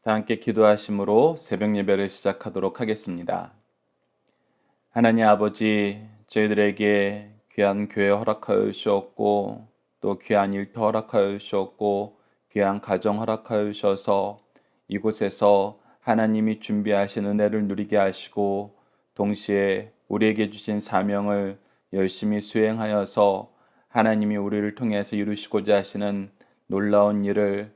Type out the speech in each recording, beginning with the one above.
다 함께 기도하심으로 새벽 예배를 시작하도록 하겠습니다. 하나님 아버지, 저희들에게 귀한 교회 허락하여 주셨고 또 귀한 일터 허락하여 주셨고 귀한 가정 허락하여 주셔서 이곳에서 하나님이 준비하신 은혜를 누리게 하시고 동시에 우리에게 주신 사명을 열심히 수행하여서 하나님이 우리를 통해서 이루시고자 하시는 놀라운 일을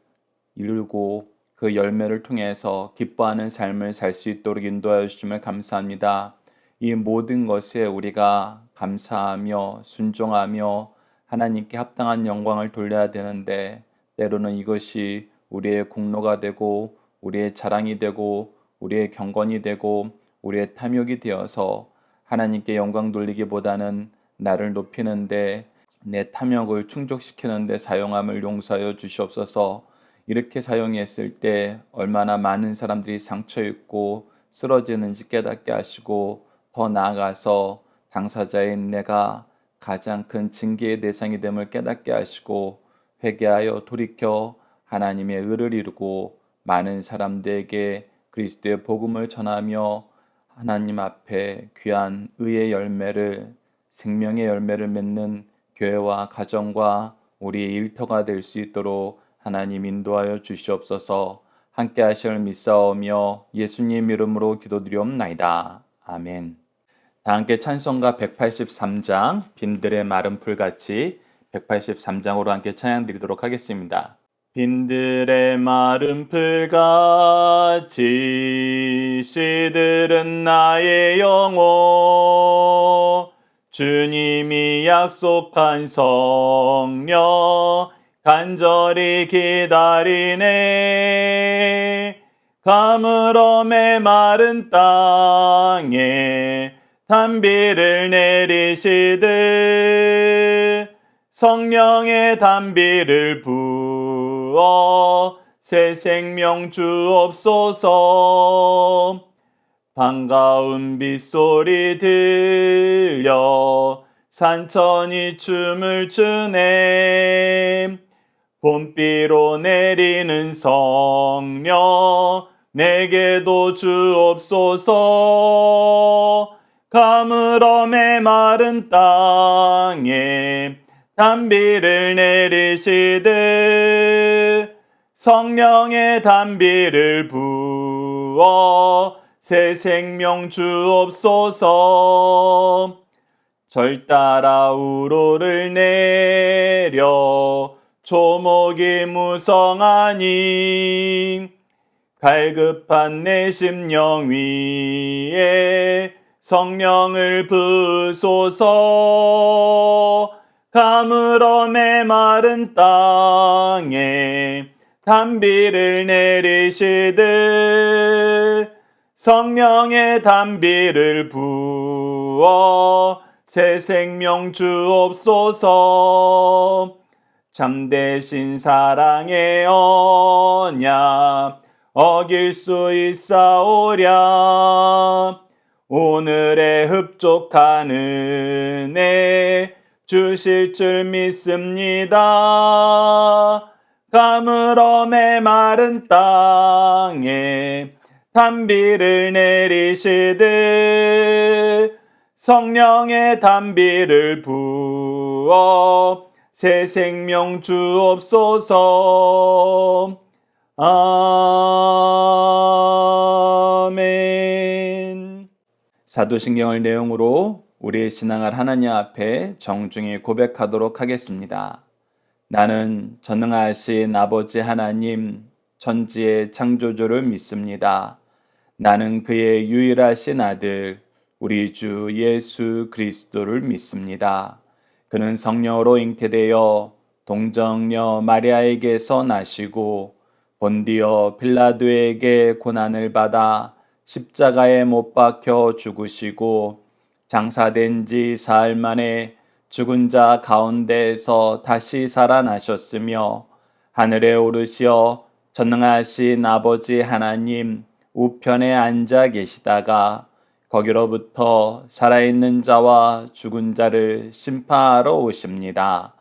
이루고 그 열매를 통해서 기뻐하는 삶을 살 수 있도록 인도하여 주심을 감사합니다. 이 모든 것에 우리가 감사하며 순종하며 하나님께 합당한 영광을 돌려야 되는데 때로는 이것이 우리의 공로가 되고 우리의 자랑이 되고 우리의 경건이 되고 우리의 탐욕이 되어서 하나님께 영광 돌리기보다는 나를 높이는데 내 탐욕을 충족시키는데 사용함을 용서하여 주시옵소서. 이렇게 사용했을 때 얼마나 많은 사람들이 상처 입고 쓰러지는지 깨닫게 하시고 더 나아가서 당사자인 내가 가장 큰 징계의 대상이 됨을 깨닫게 하시고 회개하여 돌이켜 하나님의 의를 이루고 많은 사람들에게 그리스도의 복음을 전하며 하나님 앞에 귀한 의의 열매를 생명의 열매를 맺는 교회와 가정과 우리의 일터가 될 수 있도록 하나님 인도하여 주시옵소서. 함께 하실 믿사오며 예수님 이름으로 기도드리옵나이다. 아멘. 다 함께 찬송가 183장 빈들의 마른 풀같이 183장으로 함께 찬양 드리도록 하겠습니다. 빈들의 마른 풀같이 시들은 나의 영혼 주님이 약속한 성령 간절히 기다리네. 가물어 메마른 땅에 단비를 내리시듯 성령의 단비를 부어 새 생명 주옵소서. 반가운 빗소리 들려 산천이 춤을 추네. 봄비로 내리는 성령 내게도 주옵소서. 가물어 메마른 땅에 단비를 내리시듯 성령의 단비를 부어 새 생명 주옵소서. 절 따라 우로를 내려 조목이 무성하니 갈급한 내 심령 위에 성령을 부소서. 가물어 메마른 땅에 단비를 내리시듯 성령의 단비를 부어 새 생명 주옵소서. 참되신 사랑의 언약 어길 수 있사오랴. 오늘의 흡족한 은혜 주실 줄 믿습니다. 가물어 메마른 땅에 단비를 내리시듯 성령의 단비를 부어 새 생명 주옵소서. 아멘. 사도신경을 내용으로 우리의 신앙을 하나님 앞에 정중히 고백하도록 하겠습니다. 나는 전능하신 아버지 하나님 천지의 창조주를 믿습니다. 나는 그의 유일하신 아들 우리 주 예수 그리스도를 믿습니다. 그는 성령으로 잉태되어 동정녀 마리아에게서 나시고 본디오 빌라도에게 고난을 받아 십자가에 못 박혀 죽으시고 장사된 지 사흘 만에 죽은 자 가운데에서 다시 살아나셨으며 하늘에 오르시어 전능하신 아버지 하나님 우편에 앉아 계시다가 거기로부터 살아있는 자와 죽은 자를 심판하러 오십니다.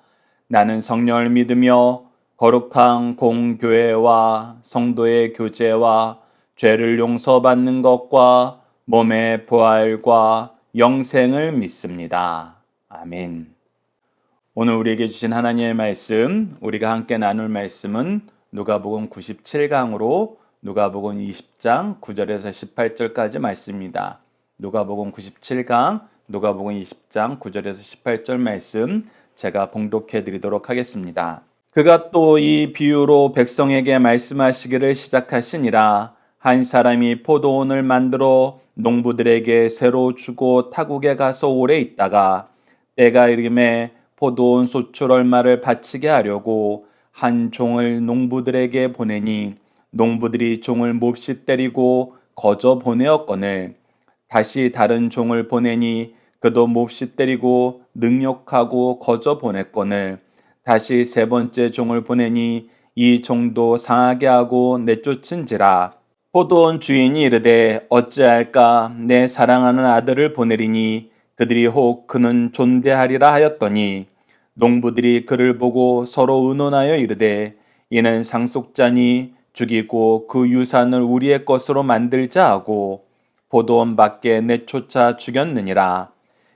나는 성령을 믿으며 거룩한 공교회와 성도의 교제와 죄를 용서받는 것과 몸의 부활과 영생을 믿습니다. 아멘. 오늘 우리에게 주신 하나님의 말씀, 우리가 함께 나눌 말씀은 누가복음 97강으로 누가복음 20장 9절에서 18절까지 말씀입니다. 누가복음 97강, 누가복음 20장 9절에서 18절 말씀 제가 봉독해 드리도록 하겠습니다. 그가 또 이 비유로 백성에게 말씀하시기를 시작하시니라. 한 사람이 포도원을 만들어 농부들에게 새로 주고 타국에 가서 오래 있다가 때가 이름에 포도원 소출 얼마를 바치게 하려고 한 종을 농부들에게 보내니 농부들이 종을 몹시 때리고 거저 보내었거늘 다시 다른 종을 보내니 그도 몹시 때리고 능욕하고 거저 보냈거늘 다시 세 번째 종을 보내니 이 종도 상하게 하고 내쫓은지라. 포도원 주인이 이르되 어찌할까 내 사랑하는 아들을 보내리니 그들이 혹 그는 존대하리라 하였더니 농부들이 그를 보고 서로 의논하여 이르되 이는 상속자니 죽이고 그 유산을 우리의 것으로 만들자 하고 포도원 밖에 내쫓아 죽였느니라.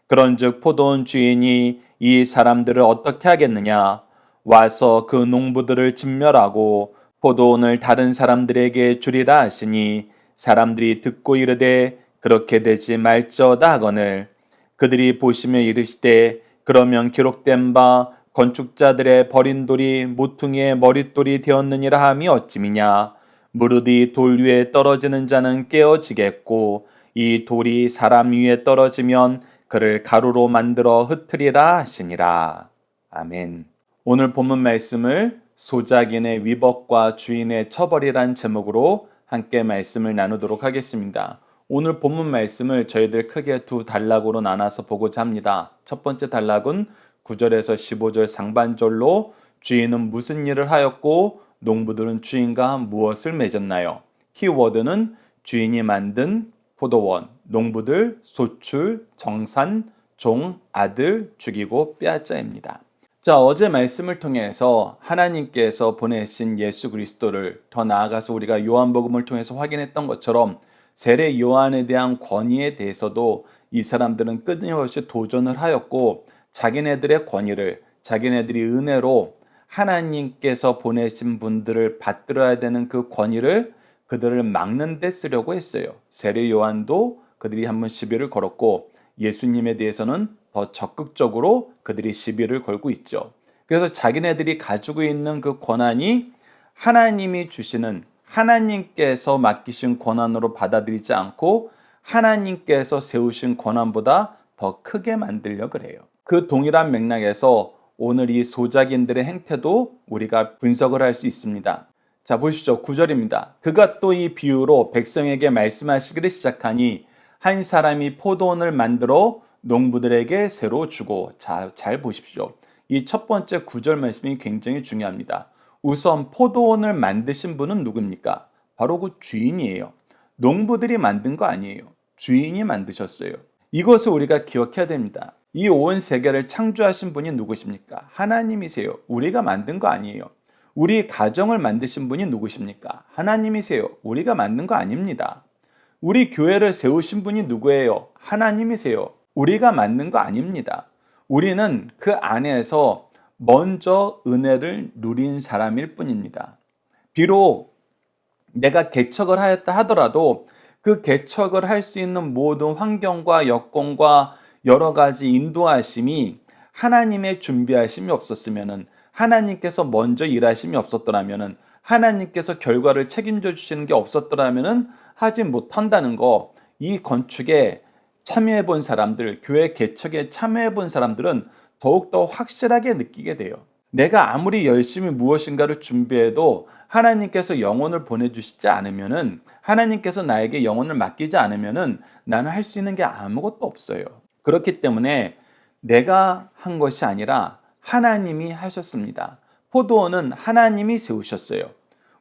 그런즉 포도원 주인이 이 사람들을 어떻게 하겠느냐? 와서 그 농부들을 진멸하고 포도원을 다른 사람들에게 주리라 하시니 사람들이 듣고 이르되 그렇게 되지 말지어다 하거늘 그들이 보시며 이르시되 그러면 기록된 바 건축자들의 버린 돌이 모퉁이의 머릿돌이 되었느니라 함이 어찌미냐? 무릇이 돌 위에 떨어지는 자는 깨어지겠고 이 돌이 사람 위에 떨어지면 그를 가루로 만들어 흩으리라 하시니라. 아멘. 오늘 본문 말씀을 소작인의 위법과 주인의 처벌이란 제목으로 함께 말씀을 나누도록 하겠습니다. 오늘 본문 말씀을 저희들 크게 두 단락으로 나눠서 보고자 합니다. 첫 번째 단락은 9절에서 15절 상반절로 주인은 무슨 일을 하였고 농부들은 주인과 무엇을 맺었나요? 키워드는 주인이 만든 포도원, 농부들, 소출, 정산, 종, 아들, 죽이고 빼앗자입니다. 자, 어제 말씀을 통해서 하나님께서 보내신 예수 그리스도를 더 나아가서 우리가 요한복음을 통해서 확인했던 것처럼 세례 요한에 대한 권위에 대해서도 이 사람들은 끊임없이 도전을 하였고 자기네들의 권위를 자기네들이 은혜로 하나님께서 보내신 분들을 받들어야 되는 그 권위를 그들을 막는 데 쓰려고 했어요. 세례 요한도 그들이 한번 시비를 걸었고 예수님에 대해서는 더 적극적으로 그들이 시비를 걸고 있죠. 그래서 자기네들이 가지고 있는 그 권한이 하나님이 주시는 하나님께서 맡기신 권한으로 받아들이지 않고 하나님께서 세우신 권한보다 더 크게 만들려고 그래요. 그 동일한 맥락에서 오늘 이 소작인들의 행태도 우리가 분석을 할 수 있습니다. 자, 보시죠. 9절입니다. 그가 또 이 비유로 백성에게 말씀하시기를 시작하니 한 사람이 포도원을 만들어 농부들에게 새로 주고 잘 보십시오. 이 첫 번째 9절 말씀이 굉장히 중요합니다. 우선 포도원을 만드신 분은 누굽니까? 바로 그 주인이에요. 농부들이 만든 거 아니에요. 주인이 만드셨어요. 이것을 우리가 기억해야 됩니다. 이 온 세계를 창조하신 분이 누구십니까? 하나님이세요. 우리가 만든 거 아니에요. 우리 가정을 만드신 분이 누구십니까? 하나님이세요. 우리가 만든 거 아닙니다. 우리 교회를 세우신 분이 누구예요? 하나님이세요. 우리가 만든 거 아닙니다. 우리는 그 안에서 먼저 은혜를 누린 사람일 뿐입니다. 비록 내가 개척을 하였다 하더라도 그 개척을 할 수 있는 모든 환경과 여건과 여러 가지 인도하심이 하나님의 준비하심이 없었으면은 하나님께서 먼저 일하심이 없었더라면은 하나님께서 결과를 책임져 주시는 게 없었더라면은 하지 못한다는 거, 이 건축에 참여해 본 사람들, 교회 개척에 참여해 본 사람들은 더욱더 확실하게 느끼게 돼요. 내가 아무리 열심히 무엇인가를 준비해도 하나님께서 영혼을 보내주시지 않으면은, 하나님께서 나에게 영혼을 맡기지 않으면은 나는 할 수 있는 게 아무것도 없어요. 그렇기 때문에 내가 한 것이 아니라 하나님이 하셨습니다. 포도원은 하나님이 세우셨어요.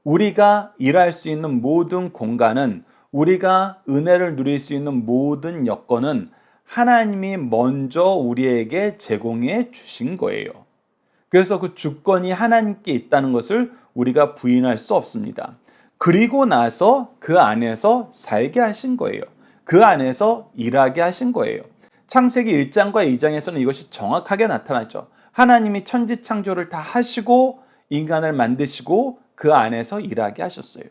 우리가 일할 수 있는 모든 공간은, 우리가 은혜를 누릴 수 있는 모든 여건은 하나님이 먼저 우리에게 제공해 주신 거예요. 그래서 그 주권이 하나님께 있다는 것을 우리가 부인할 수 없습니다. 그리고 나서 그 안에서 살게 하신 거예요. 그 안에서 일하게 하신 거예요. 창세기 1장과 2장에서는 이것이 정확하게 나타나죠. 하나님이 천지창조를 다 하시고 인간을 만드시고 그 안에서 일하게 하셨어요.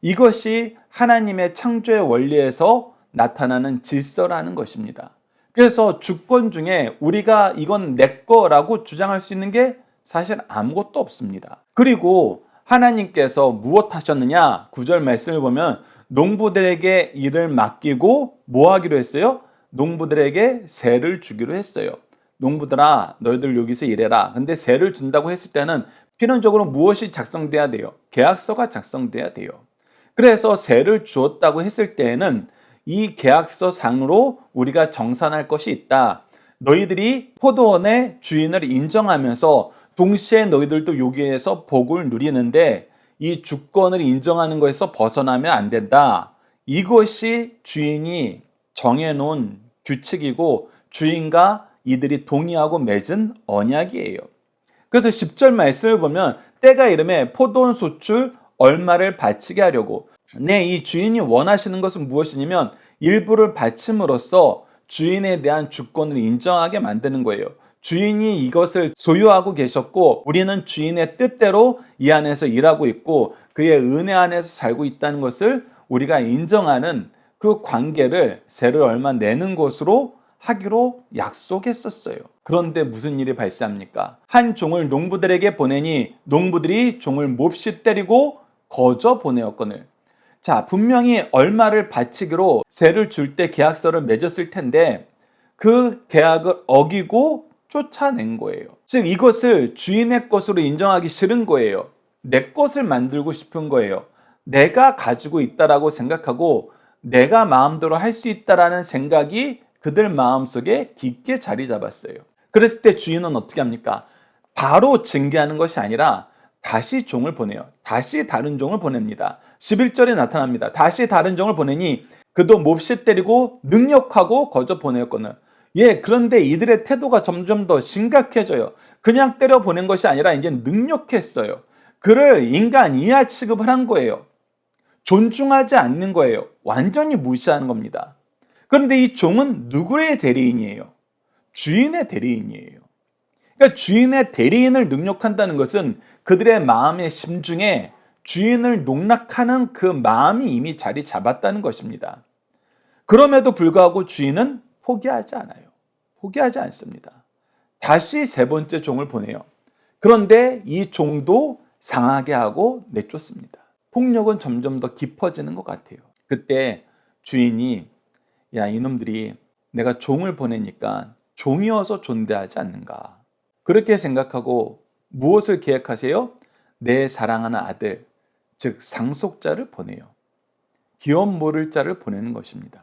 이것이 하나님의 창조의 원리에서 나타나는 질서라는 것입니다. 그래서 주권 중에 우리가 이건 내 거라고 주장할 수 있는 게 사실 아무것도 없습니다. 그리고 하나님께서 무엇 하셨느냐? 9절 말씀을 보면 농부들에게 일을 맡기고 뭐 하기로 했어요? 농부들에게 세를 주기로 했어요. 농부들아, 너희들 여기서 일해라. 근데 세를 준다고 했을 때는 필연적으로 무엇이 작성돼야 돼요? 계약서가 작성돼야 돼요. 그래서 세를 주었다고 했을 때에는 이 계약서 상으로 우리가 정산할 것이 있다. 너희들이 포도원의 주인을 인정하면서 동시에 너희들도 여기에서 복을 누리는데 이 주권을 인정하는 것에서 벗어나면 안 된다. 이것이 주인이 정해놓은 규칙이고 주인과 이들이 동의하고 맺은 언약이에요. 그래서 10절 말씀을 보면 때가 이름에 포도원 소출 얼마를 바치게 하려고 이 주인이 원하시는 것은 무엇이냐면 일부를 바침으로써 주인에 대한 주권을 인정하게 만드는 거예요. 주인이 이것을 소유하고 계셨고 우리는 주인의 뜻대로 이 안에서 일하고 있고 그의 은혜 안에서 살고 있다는 것을 우리가 인정하는 그 관계를 세를 얼마 내는 것으로 하기로 약속했었어요. 그런데 무슨 일이 발생합니까? 한 종을 농부들에게 보내니 농부들이 종을 몹시 때리고 거저 보내었거늘. 자, 분명히 얼마를 바치기로 세를 줄 때 계약서를 맺었을 텐데 그 계약을 어기고 쫓아낸 거예요. 즉 이것을 주인의 것으로 인정하기 싫은 거예요. 내 것을 만들고 싶은 거예요. 내가 가지고 있다라고 생각하고 내가 마음대로 할 수 있다라는 생각이 그들 마음속에 깊게 자리 잡았어요. 그랬을 때 주인은 어떻게 합니까? 바로 징계하는 것이 아니라 다시 종을 보내요. 다시 다른 종을 보냅니다. 11절에 나타납니다. 다시 다른 종을 보내니 그도 몹시 때리고 능욕하고 거저 보내었거늘. 그런데 이들의 태도가 점점 더 심각해져요. 그냥 때려 보낸 것이 아니라 이제 능욕했어요. 그를 인간 이하 취급을 한 거예요. 존중하지 않는 거예요. 완전히 무시하는 겁니다. 그런데 이 종은 누구의 대리인이에요? 주인의 대리인이에요. 그러니까 주인의 대리인을 능욕한다는 것은 그들의 마음의 심중에 주인을 농락하는 그 마음이 이미 자리 잡았다는 것입니다. 그럼에도 불구하고 주인은 포기하지 않아요. 포기하지 않습니다. 다시 세 번째 종을 보내요. 그런데 이 종도 상하게 하고 내쫓습니다. 폭력은 점점 더 깊어지는 것 같아요. 그때 주인이 이놈들이 내가 종을 보내니까 종이어서 존대하지 않는가. 그렇게 생각하고 무엇을 계획하세요? 내 사랑하는 아들, 즉 상속자를 보내요. 기업 모를 자를 보내는 것입니다.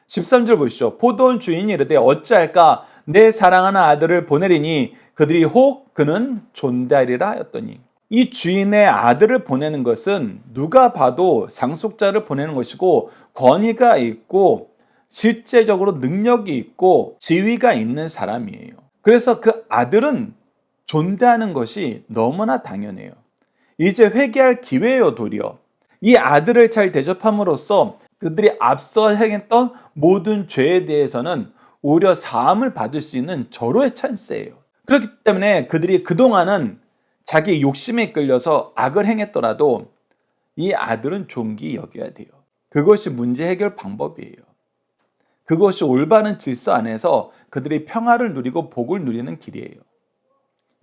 13절 보시죠. 포도원 주인이 이르되 어찌할까 내 사랑하는 아들을 보내리니 그들이 혹 그는 존대하리라 하였더니 이 주인의 아들을 보내는 것은 누가 봐도 상속자를 보내는 것이고 권위가 있고 실제적으로 능력이 있고 지위가 있는 사람이에요. 그래서 그 아들은 존대하는 것이 너무나 당연해요. 이제 회개할 기회예요, 도리어. 이 아들을 잘 대접함으로써 그들이 앞서 행했던 모든 죄에 대해서는 오히려 사함을 받을 수 있는 절호의 찬스예요. 그렇기 때문에 그들이 그동안은 자기 욕심에 끌려서 악을 행했더라도 이 아들은 존귀 여겨야 돼요. 그것이 문제 해결 방법이에요. 그것이 올바른 질서 안에서 그들이 평화를 누리고 복을 누리는 길이에요.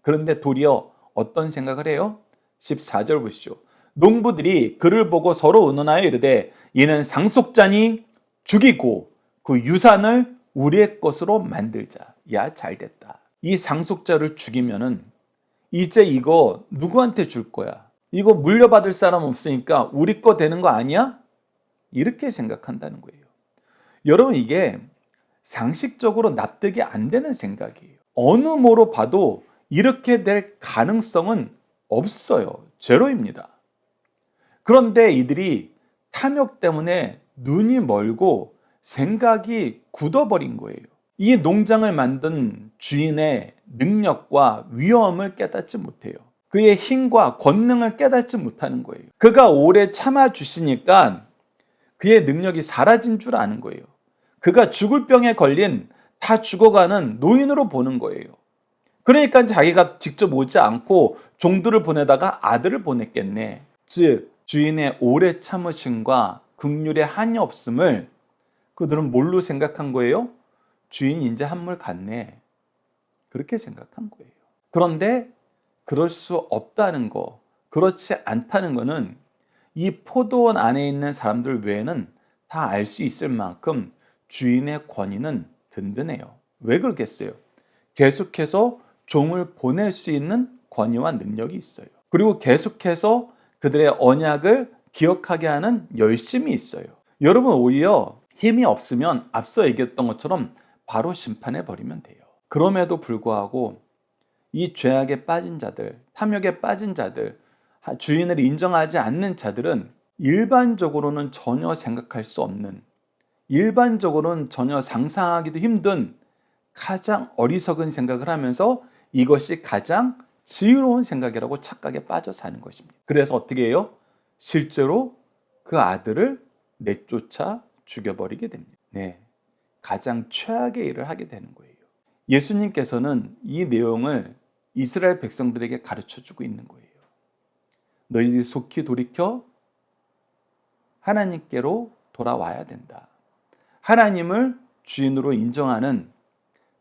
그런데 도리어 어떤 생각을 해요? 14절 보시죠. 농부들이 그를 보고 서로 의논하여 이르되 이는 상속자니 죽이고 그 유산을 우리의 것으로 만들자. 야, 잘됐다. 이 상속자를 죽이면은 이제 이거 누구한테 줄 거야? 이거 물려받을 사람 없으니까 우리 거 되는 거 아니야? 이렇게 생각한다는 거예요. 여러분, 이게 상식적으로 납득이 안 되는 생각이에요. 어느 모로 봐도 이렇게 될 가능성은 없어요. 제로입니다. 그런데 이들이 탐욕 때문에 눈이 멀고 생각이 굳어버린 거예요. 이 농장을 만든 주인의 능력과 위엄을 깨닫지 못해요. 그의 힘과 권능을 깨닫지 못하는 거예요. 그가 오래 참아주시니까 그의 능력이 사라진 줄 아는 거예요. 그가 죽을 병에 걸린 다 죽어가는 노인으로 보는 거예요. 그러니까 자기가 직접 오지 않고 종들을 보내다가 아들을 보냈겠네. 즉 주인의 오래 참으심과 긍휼의 한이 없음을 그들은 뭘로 생각한 거예요? 주인이 이제 한물 갔네. 그렇게 생각한 거예요. 그런데 그럴 수 없다는 거, 그렇지 않다는 거는 이 포도원 안에 있는 사람들 외에는 다 알 수 있을 만큼 주인의 권위는 든든해요. 왜 그러겠어요? 계속해서 종을 보낼 수 있는 권위와 능력이 있어요. 그리고 계속해서 그들의 언약을 기억하게 하는 열심이 있어요. 여러분, 오히려 힘이 없으면 앞서 얘기했던 것처럼 바로 심판해 버리면 돼요. 그럼에도 불구하고 이 죄악에 빠진 자들, 탐욕에 빠진 자들, 주인을 인정하지 않는 자들은 일반적으로는 전혀 생각할 수 없는, 일반적으로는 전혀 상상하기도 힘든 가장 어리석은 생각을 하면서 이것이 가장 지혜로운 생각이라고 착각에 빠져 사는 것입니다. 그래서 어떻게 해요? 실제로 그 아들을 내쫓아 죽여버리게 됩니다. 네, 가장 최악의 일을 하게 되는 거예요. 예수님께서는 이 내용을 이스라엘 백성들에게 가르쳐주고 있는 거예요. 너희들이 속히 돌이켜 하나님께로 돌아와야 된다. 하나님을 주인으로 인정하는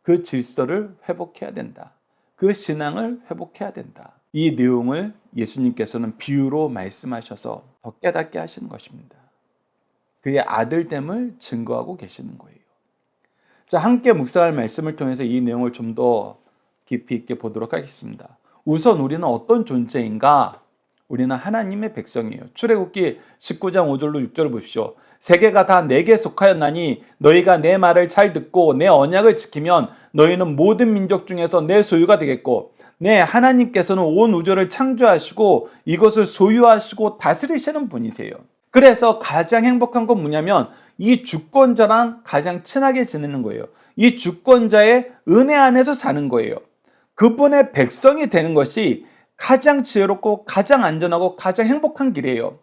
그 질서를 회복해야 된다. 그 신앙을 회복해야 된다. 이 내용을 예수님께서는 비유로 말씀하셔서 더 깨닫게 하시는 것입니다. 그의 아들됨을 증거하고 계시는 거예요. 자, 함께 묵상할 말씀을 통해서 이 내용을 좀 더 깊이 있게 보도록 하겠습니다. 우선 우리는 어떤 존재인가? 우리는 하나님의 백성이에요. 출애굽기 19장 5절로 6절을 보십시오. 세계가 다 내게 속하였나니 너희가 내 말을 잘 듣고 내 언약을 지키면 너희는 모든 민족 중에서 내 소유가 되겠고 네, 하나님께서는 온 우주를 창조하시고 이것을 소유하시고 다스리시는 분이세요. 그래서 가장 행복한 건 뭐냐면 이 주권자랑 가장 친하게 지내는 거예요. 이 주권자의 은혜 안에서 사는 거예요. 그분의 백성이 되는 것이 가장 지혜롭고 가장 안전하고 가장 행복한 길이에요.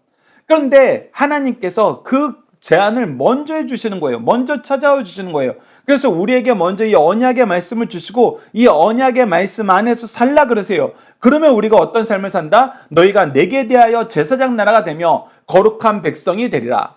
그런데 하나님께서 그 제안을 먼저 해주시는 거예요. 먼저 찾아와 주시는 거예요. 그래서 우리에게 먼저 이 언약의 말씀을 주시고 이 언약의 말씀 안에서 살라 그러세요. 그러면 우리가 어떤 삶을 산다? 너희가 내게 대하여 제사장 나라가 되며 거룩한 백성이 되리라.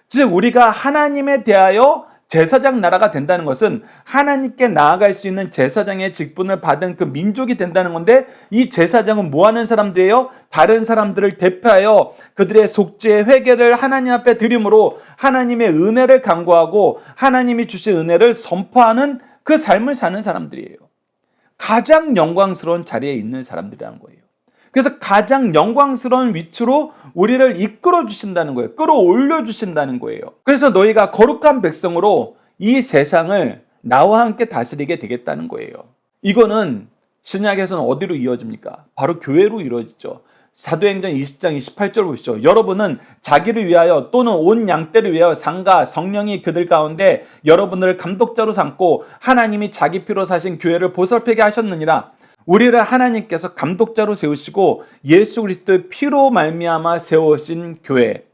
즉 우리가 하나님에 대하여 제사장 나라가 된다는 것은 하나님께 나아갈 수 있는 제사장의 직분을 받은 그 민족이 된다는 건데 이 제사장은 뭐 하는 사람들이에요? 다른 사람들을 대표하여 그들의 속죄 회개를 하나님 앞에 드림으로 하나님의 은혜를 간구하고 하나님이 주신 은혜를 선포하는 그 삶을 사는 사람들이에요. 가장 영광스러운 자리에 있는 사람들이라는 거예요. 그래서 가장 영광스러운 위치로 우리를 이끌어 주신다는 거예요. 끌어올려 주신다는 거예요. 그래서 너희가 거룩한 백성으로 이 세상을 나와 함께 다스리게 되겠다는 거예요. 이거는 신약에서는 어디로 이어집니까? 바로 교회로 이루어지죠. 사도행전 20장 28절 보시죠. 여러분은 자기를 위하여 또는 온 양떼를 위하여 상과 성령이 그들 가운데 여러분을 감독자로 삼고 하나님이 자기 피로 사신 교회를 보살피게 하셨느니라. 우리를 하나님께서 감독자로 세우시고 예수 그리스도의 피로 말미암아 세우신 교회,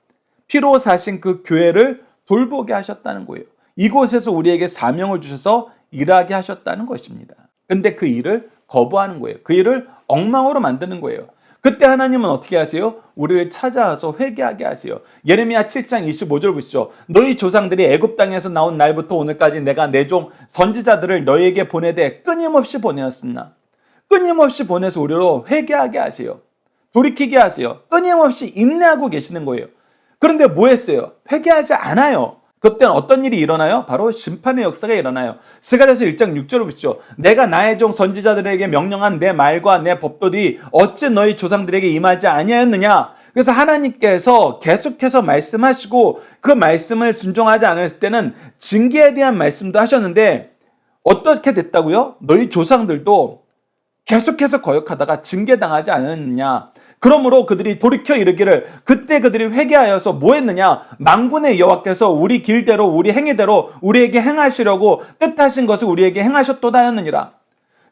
피로 사신 그 교회를 돌보게 하셨다는 거예요. 이곳에서 우리에게 사명을 주셔서 일하게 하셨다는 것입니다. 근데 그 일을 거부하는 거예요. 그 일을 엉망으로 만드는 거예요. 그때 하나님은 어떻게 하세요? 우리를 찾아와서 회개하게 하세요. 예레미야 7장 25절 보시죠. 너희 조상들이 애굽 땅에서 나온 날부터 오늘까지 내가 내 종 선지자들을 너희에게 보내되 끊임없이 보내었으나 끊임없이 보내서 우리로 회개하게 하세요. 돌이키게 하세요. 끊임없이 인내하고 계시는 거예요. 그런데 뭐 했어요? 회개하지 않아요. 그때는 어떤 일이 일어나요? 바로 심판의 역사가 일어나요. 스가랴서 1장 6절을 보시죠. 내가 나의 종 선지자들에게 명령한 내 말과 내 법도들이 어찌 너희 조상들에게 임하지 아니하였느냐? 그래서 하나님께서 계속해서 말씀하시고 그 말씀을 순종하지 않았을 때는 징계에 대한 말씀도 하셨는데 어떻게 됐다고요? 너희 조상들도 계속해서 거역하다가 징계당하지 않았느냐. 그러므로 그들이 돌이켜 이르기를 그때 그들이 회개하여서 뭐 했느냐. 만군의 여호와께서 우리 길대로 우리 행위대로 우리에게 행하시려고 뜻하신 것을 우리에게 행하셨도다 하였느니라.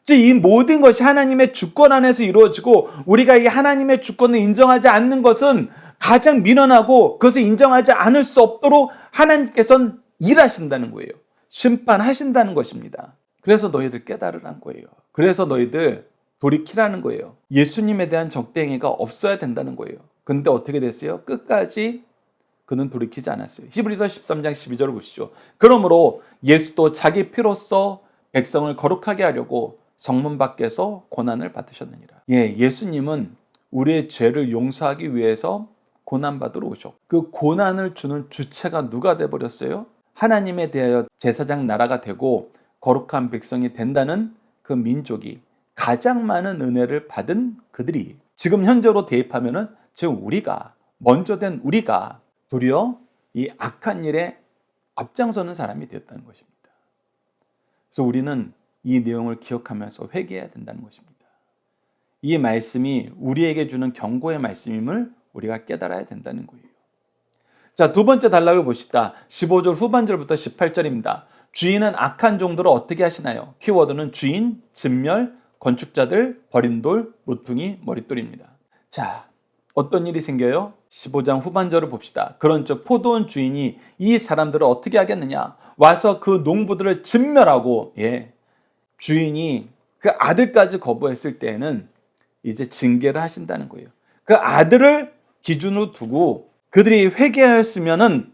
즉 이 모든 것이 하나님의 주권 안에서 이루어지고 우리가 이 하나님의 주권을 인정하지 않는 것은 가장 미련하고 그것을 인정하지 않을 수 없도록 하나님께서는 일하신다는 거예요. 심판하신다는 것입니다. 그래서 너희들 깨달으라는 거예요. 그래서 너희들 돌이키라는 거예요. 예수님에 대한 적대행위가 없어야 된다는 거예요. 근데 어떻게 됐어요? 끝까지 그는 돌이키지 않았어요. 히브리서 13장 12절을 보시죠. 그러므로 예수도 자기 피로써 백성을 거룩하게 하려고 성문 밖에서 고난을 받으셨느니라. 예수님은 우리의 죄를 용서하기 위해서 고난받으러 오셨고 그 고난을 주는 주체가 누가 돼버렸어요? 하나님에 대하여 제사장 나라가 되고 거룩한 백성이 된다는 그 민족이 가장 많은 은혜를 받은 그들이 지금 현재로 대입하면은 지금 우리가 먼저 된 우리가 도리어 이 악한 일에 앞장서는 사람이 되었다는 것입니다. 그래서 우리는 이 내용을 기억하면서 회개해야 된다는 것입니다. 이 말씀이 우리에게 주는 경고의 말씀임을 우리가 깨달아야 된다는 거예요. 자, 두 번째 단락을 보시다. 15절 후반절부터 18절입니다. 주인은 악한 종들을 어떻게 하시나요? 키워드는 주인, 진멸, 건축자들, 버린 돌, 모퉁이, 머릿돌입니다. 자, 어떤 일이 생겨요? 15장 후반절을 봅시다. 그런즉 포도원 주인이 이 사람들을 어떻게 하겠느냐? 와서 그 농부들을 진멸하고 주인이 그 아들까지 거부했을 때에는 이제 징계를 하신다는 거예요. 그 아들을 기준으로 두고 그들이 회개하였으면은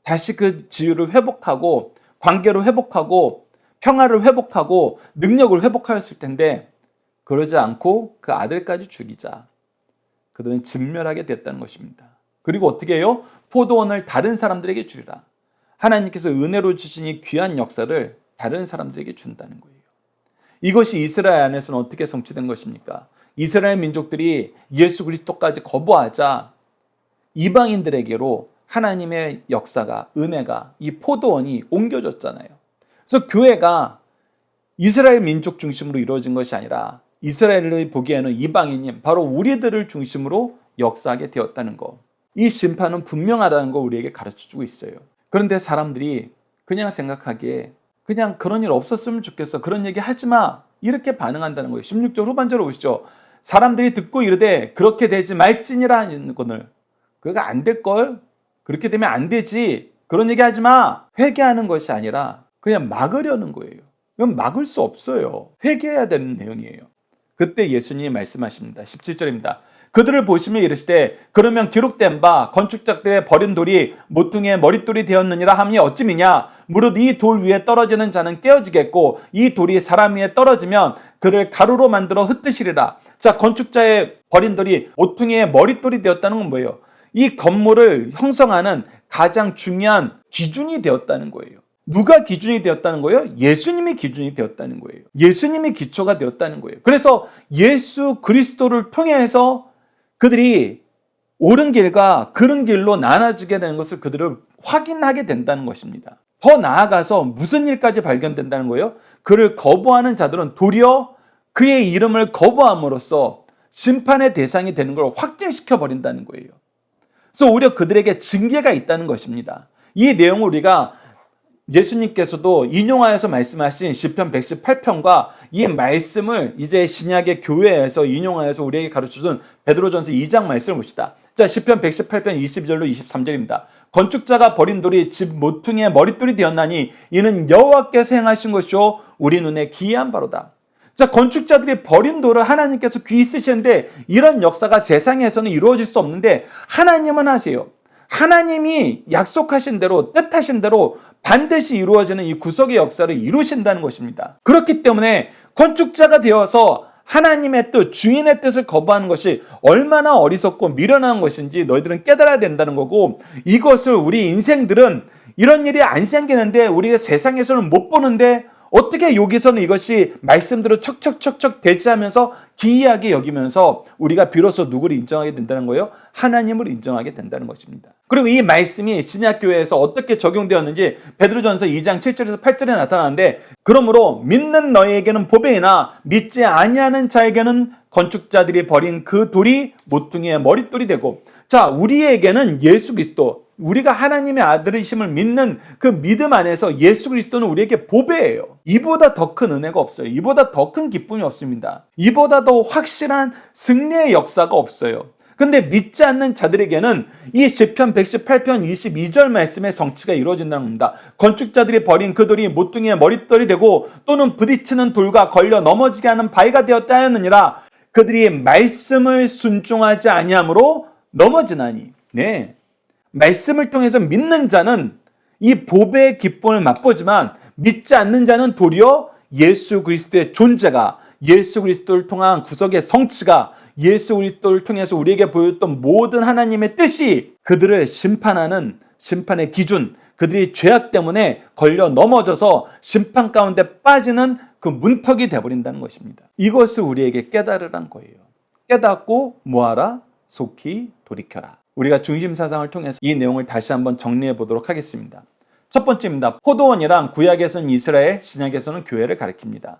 다시 그 지유를 회복하고 관계를 회복하고 평화를 회복하고 능력을 회복하였을 텐데 그러지 않고 그 아들까지 죽이자. 그들은 진멸하게 됐다는 것입니다. 그리고 어떻게 해요? 포도원을 다른 사람들에게 주리라. 하나님께서 은혜로 주신 이 귀한 역사를 다른 사람들에게 준다는 거예요. 이것이 이스라엘 안에서는 어떻게 성취된 것입니까? 이스라엘 민족들이 예수 그리스도까지 거부하자 이방인들에게로 하나님의 역사가, 은혜가, 이 포도원이 옮겨졌잖아요. 그래서 교회가 이스라엘 민족 중심으로 이루어진 것이 아니라 이스라엘이 보기에는 이방인이 바로 우리들을 중심으로 역사하게 되었다는 것. 이 심판은 분명하다는 거 우리에게 가르쳐주고 있어요. 그런데 사람들이 그냥 생각하기에 그냥 그런 일 없었으면 좋겠어. 그런 얘기 하지 마. 이렇게 반응한다는 거예요. 16절 후반절로 보시죠. 사람들이 듣고 이르되 그렇게 되지 말지니라 거늘. 그가 안 될걸? 그렇게 되면 안 되지. 그런 얘기 하지 마. 회개하는 것이 아니라 그냥 막으려는 거예요. 이건 막을 수 없어요. 회개해야 되는 내용이에요. 그때 예수님이 말씀하십니다. 17절입니다. 그들을 보시며 이르시되 그러면 기록된 바 건축자들의 버린 돌이 모퉁이의 머릿돌이 되었느니라 함이 어찌미냐. 무릇 이 돌 위에 떨어지는 자는 깨어지겠고 이 돌이 사람 위에 떨어지면 그를 가루로 만들어 흩으시리라. 자, 건축자의 버린 돌이 모퉁이의 머릿돌이 되었다는 건 뭐예요? 이 건물을 형성하는 가장 중요한 기준이 되었다는 거예요. 누가 기준이 되었다는 거예요? 예수님이 기준이 되었다는 거예요. 예수님이 기초가 되었다는 거예요. 그래서 예수 그리스도를 통해서 그들이 옳은 길과 그른 길로 나눠지게 되는 것을 그들을 확인하게 된다는 것입니다. 더 나아가서 무슨 일까지 발견된다는 거예요? 그를 거부하는 자들은 도리어 그의 이름을 거부함으로써 심판의 대상이 되는 걸 확증시켜 버린다는 거예요. 그래서 오히려 그들에게 징계가 있다는 것입니다. 이 내용을 우리가 예수님께서도 인용하여서 말씀하신 시편 118편과 이 말씀을 이제 신약의 교회에서 인용하여서 우리에게 가르쳐준 베드로전서 2장 말씀을 봅시다. 자, 시편 118편 22절로 23절입니다. 건축자가 버린 돌이 집 모퉁이의 머릿돌이 되었나니 이는 여호와께서 행하신 것이요 우리 눈에 기이한 바로다. 자, 건축자들이 버린 돌을 하나님께서 귀히 쓰시는데 이런 역사가 세상에서는 이루어질 수 없는데 하나님은 하세요. 하나님이 약속하신 대로 뜻하신 대로 반드시 이루어지는 이 구속의 역사를 이루신다는 것입니다. 그렇기 때문에 건축자가 되어서 하나님의 뜻, 주인의 뜻을 거부하는 것이 얼마나 어리석고 미련한 것인지 너희들은 깨달아야 된다는 거고, 이것을 우리 인생들은 이런 일이 안 생기는데 우리가 세상에서는 못 보는데 어떻게 여기서는 이것이 말씀대로 척척척척 대치하면서 기이하게 여기면서 우리가 비로소 누구를 인정하게 된다는 거예요? 하나님을 인정하게 된다는 것입니다. 그리고 이 말씀이 신약교회에서 어떻게 적용되었는지 베드로전서 2장 7절에서 8절에 나타나는데, 그러므로 믿는 너희에게는 보배이나 믿지 아니하는 자에게는 건축자들이 버린 그 돌이 모퉁이의 머릿돌이 되고, 자, 우리에게는 예수 그리스도, 우리가 하나님의 아들이심을 믿는 그 믿음 안에서 예수 그리스도는 우리에게 보배예요. 이보다 더 큰 은혜가 없어요. 이보다 더 큰 기쁨이 없습니다. 이보다 더 확실한 승리의 역사가 없어요. 근데 믿지 않는 자들에게는 이 시편 118편 22절 말씀의 성취가 이루어진다는 겁니다. 건축자들이 버린 그 돌이 모퉁이에 머릿돌이 되고 또는 부딪히는 돌과 걸려 넘어지게 하는 바위가 되었다 하였느니라. 그들이 말씀을 순종하지 아니함으로 넘어지나니. 네, 말씀을 통해서 믿는 자는 이 보배의 기쁨을 맛보지만 믿지 않는 자는 도리어 예수 그리스도의 존재가, 예수 그리스도를 통한 구속의 성취가, 예수 그리스도를 통해서 우리에게 보였던 모든 하나님의 뜻이 그들을 심판하는 심판의 기준, 그들이 죄악 때문에 걸려 넘어져서 심판 가운데 빠지는 그 문턱이 되어버린다는 것입니다. 이것을 우리에게 깨달으란 거예요. 깨닫고 뭐하라? 속히 돌이켜라. 우리가 중심 사상을 통해서 이 내용을 다시 한번 정리해 보도록 하겠습니다. 첫 번째입니다. 포도원이란 구약에서는 이스라엘, 신약에서는 교회를 가리킵니다.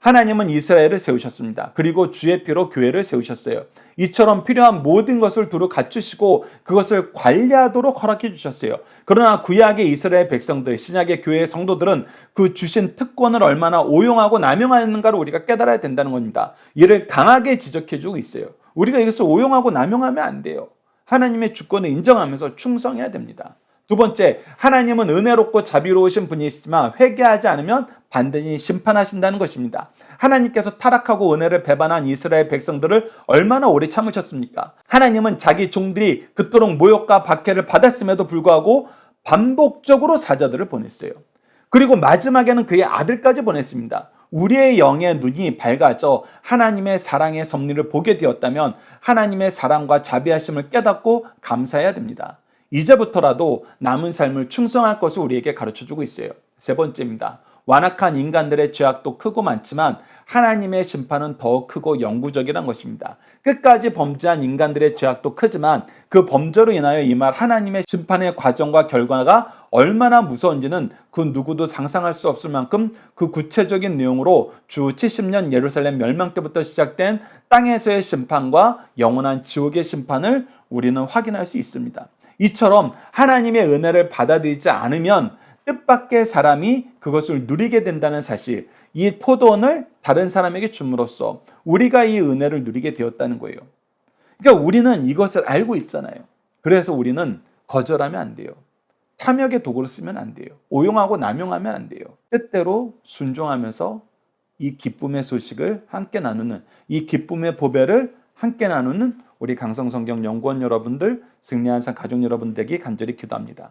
하나님은 이스라엘을 세우셨습니다. 그리고 주의 피로 교회를 세우셨어요. 이처럼 필요한 모든 것을 두루 갖추시고 그것을 관리하도록 허락해 주셨어요. 그러나 구약의 이스라엘 백성들, 신약의 교회의 성도들은 그 주신 특권을 얼마나 오용하고 남용하는가를 우리가 깨달아야 된다는 겁니다. 이를 강하게 지적해 주고 있어요. 우리가 이것을 오용하고 남용하면 안 돼요. 하나님의 주권을 인정하면서 충성해야 됩니다. 두 번째, 하나님은 은혜롭고 자비로우신 분이시지만 회개하지 않으면 반드시 심판하신다는 것입니다. 하나님께서 타락하고 은혜를 배반한 이스라엘 백성들을 얼마나 오래 참으셨습니까? 하나님은 자기 종들이 그토록 모욕과 박해를 받았음에도 불구하고 반복적으로 사자들을 보냈어요. 그리고 마지막에는 그의 아들까지 보냈습니다. 우리의 영의 눈이 밝아져 하나님의 사랑의 섭리를 보게 되었다면 하나님의 사랑과 자비하심을 깨닫고 감사해야 됩니다. 이제부터라도 남은 삶을 충성할 것을 우리에게 가르쳐주고 있어요. 세 번째입니다. 완악한 인간들의 죄악도 크고 많지만 하나님의 심판은 더 크고 영구적이라는 것입니다. 끝까지 범죄한 인간들의 죄악도 크지만 그 범죄로 인하여 임할 하나님의 심판의 과정과 결과가 얼마나 무서운지는 그 누구도 상상할 수 없을 만큼 그 구체적인 내용으로 주 70년 예루살렘 멸망 때부터 시작된 땅에서의 심판과 영원한 지옥의 심판을 우리는 확인할 수 있습니다. 이처럼 하나님의 은혜를 받아들이지 않으면 뜻밖의 사람이 그것을 누리게 된다는 사실, 이 포도원을 다른 사람에게 줌으로써 우리가 이 은혜를 누리게 되었다는 거예요. 그러니까 우리는 이것을 알고 있잖아요. 그래서 우리는 거절하면 안 돼요. 탐욕의 도구를 쓰면 안 돼요. 오용하고 남용하면 안 돼요. 뜻대로 순종하면서 이 기쁨의 소식을 함께 나누는, 이 기쁨의 보배를 함께 나누는 우리 강성성경 연구원 여러분들, 승리한 삶 가족 여러분 되기 간절히 기도합니다.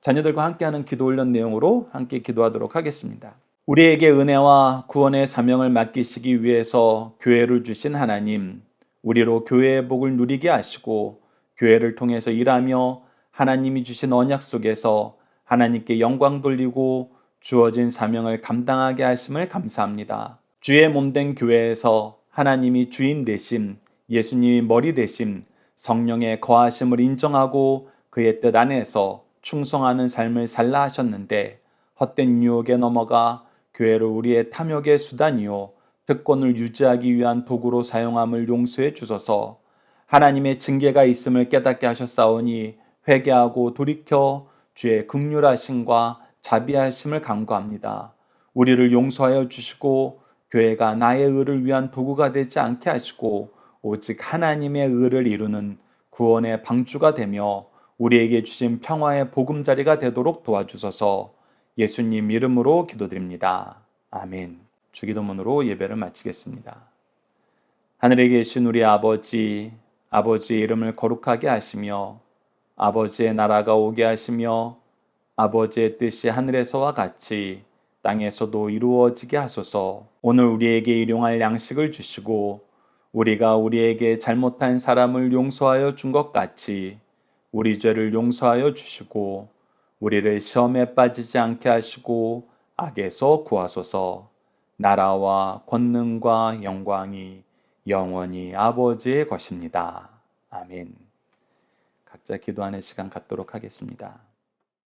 자녀들과 함께하는 기도 훈련 내용으로 함께 기도하도록 하겠습니다. 우리에게 은혜와 구원의 사명을 맡기시기 위해서 교회를 주신 하나님, 우리로 교회의 복을 누리게 하시고 교회를 통해서 일하며 하나님이 주신 언약 속에서 하나님께 영광 돌리고 주어진 사명을 감당하게 하심을 감사합니다. 주의 몸된 교회에서 하나님이 주인 되심, 예수님이 머리 되심, 성령의 거하심을 인정하고 그의 뜻 안에서 충성하는 삶을 살라 하셨는데 헛된 유혹에 넘어가 교회를 우리의 탐욕의 수단이요 특권을 유지하기 위한 도구로 사용함을 용서해 주소서. 하나님의 징계가 있음을 깨닫게 하셨사오니 회개하고 돌이켜 주의 긍휼하심과 자비하심을 간구합니다. 우리를 용서하여 주시고 교회가 나의 의를 위한 도구가 되지 않게 하시고 오직 하나님의 의를 이루는 구원의 방주가 되며 우리에게 주신 평화의 보금자리가 되도록 도와주소서. 예수님 이름으로 기도드립니다. 아멘. 주기도문으로 예배를 마치겠습니다. 하늘에 계신 우리 아버지, 아버지의 이름을 거룩하게 하시며 아버지의 나라가 오게 하시며 아버지의 뜻이 하늘에서와 같이 땅에서도 이루어지게 하소서. 오늘 우리에게 일용할 양식을 주시고 우리가 우리에게 잘못한 사람을 용서하여 준 것 같이 우리 죄를 용서하여 주시고 우리를 시험에 빠지지 않게 하시고 악에서 구하소서. 나라와 권능과 영광이 영원히 아버지의 것입니다. 아멘. 각자 기도하는 시간 갖도록 하겠습니다.